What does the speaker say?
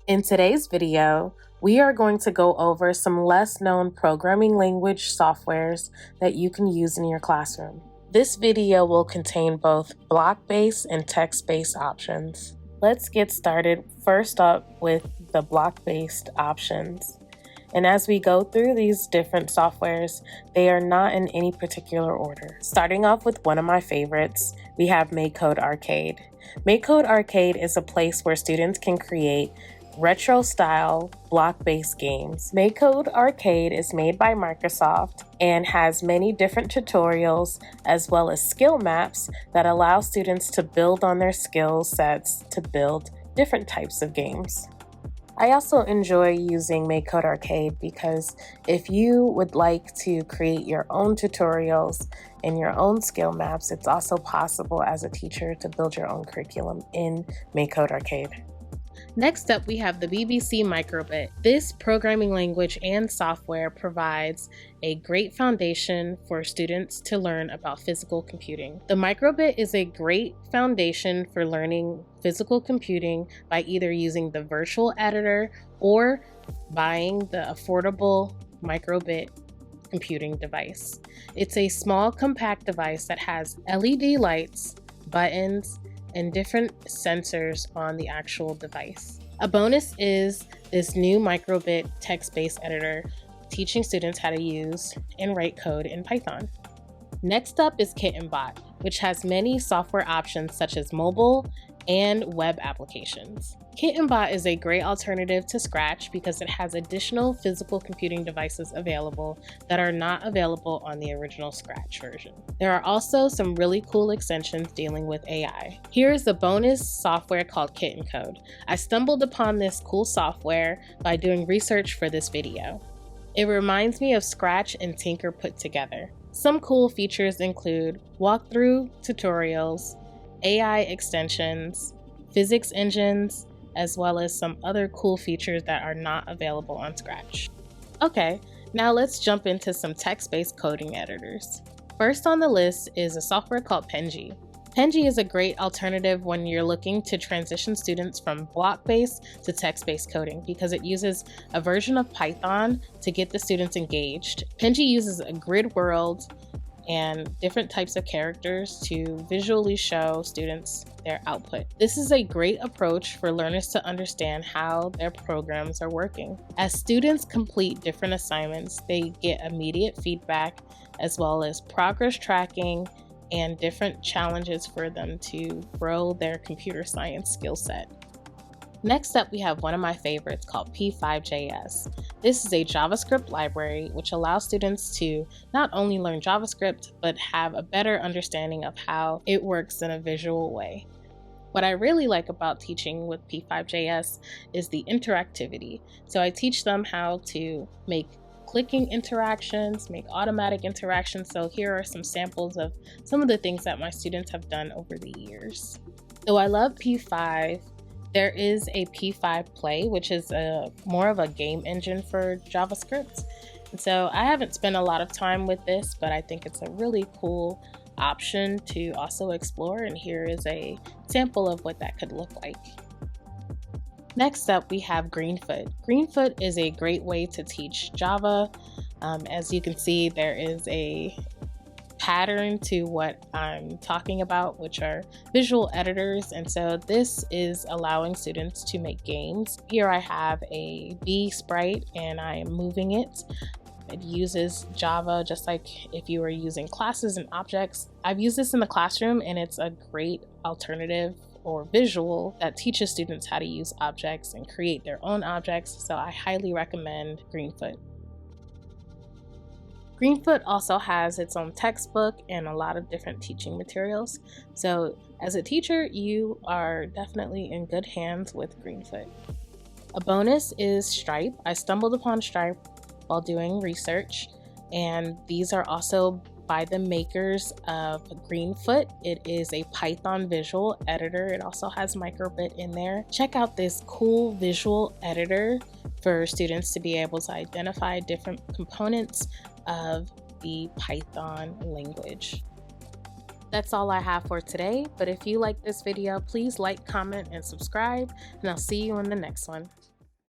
In today's video, we are going to go over some less known programming language softwares that you can use in your classroom. This video will contain both block-based and text-based options. Let's get started first up with the block-based options. And as we go through these different softwares, they are not in any particular order. Starting off with one of my favorites, we have MakeCode Arcade. MakeCode Arcade is a place where students can create retro-style block-based games. MakeCode Arcade is made by Microsoft and has many different tutorials as well as skill maps that allow students to build on their skill sets to build different types of games. I also enjoy using MakeCode Arcade because if you would like to create your own tutorials and your own skill maps, it's also possible as a teacher to build your own curriculum in MakeCode Arcade. Next up, we have the BBC Microbit. This programming language and software provides a great foundation for students to learn about physical computing. The Microbit is a great foundation for learning physical computing by either using the virtual editor or buying the affordable Microbit computing device. It's a small, compact device that has LED lights, buttons, and different sensors on the actual device. A bonus is this new Microbit text-based editor teaching students how to use and write code in Python. Next up is KittenBot, which has many software options such as mobile and web applications. KittenBot is a great alternative to Scratch because it has additional physical computing devices available that are not available on the original Scratch version. There are also some really cool extensions dealing with AI. Here is a bonus software called KittenCode. I stumbled upon this cool software by doing research for this video. It reminds me of Scratch and Tinker put together. Some cool features include walkthrough tutorials, AI extensions, physics engines, as well as some other cool features that are not available on Scratch. Okay, now let's jump into some text-based coding editors. First on the list is a software called Penji. Penji is a great alternative when you're looking to transition students from block-based to text-based coding because it uses a version of Python to get the students engaged. Penji uses a grid world and different types of characters to visually show students their output. This is a great approach for learners to understand how their programs are working. As students complete different assignments, they get immediate feedback as well as progress tracking and different challenges for them to grow their computer science skill set. Next up, we have one of my favorites called P5.js. This is a JavaScript library which allows students to not only learn JavaScript, but have a better understanding of how it works in a visual way. What I really like about teaching with P5.js is the interactivity. So I teach them how to make clicking interactions, make automatic interactions. So here are some samples of some of the things that my students have done over the years. Though I love P5, there is a P5 Play, which is more of a game engine for JavaScript. And so I haven't spent a lot of time with this, but I think it's a really cool option to also explore. And here is a sample of what that could look like. Next up, we have Greenfoot. Greenfoot is a great way to teach Java. As you can see, there is a pattern to what I'm talking about, which are visual editors. And so this is allowing students to make games. Here I have a bee sprite and I am moving it. It uses Java just like if you were using classes and objects. I've used this in the classroom and it's a great alternative or visual that teaches students how to use objects and create their own objects. So I highly recommend Greenfoot. Greenfoot also has its own textbook and a lot of different teaching materials. So as a teacher, you are definitely in good hands with Greenfoot. A bonus is Stripe. I stumbled upon Stripe while doing research, and these are also by the makers of Greenfoot. It is a Python visual editor. It also has Microbit in there. Check out this cool visual editor for students to be able to identify different components of the Python language. That's all I have for today, but if you like this video, please like, comment, and subscribe, and I'll see you in the next one.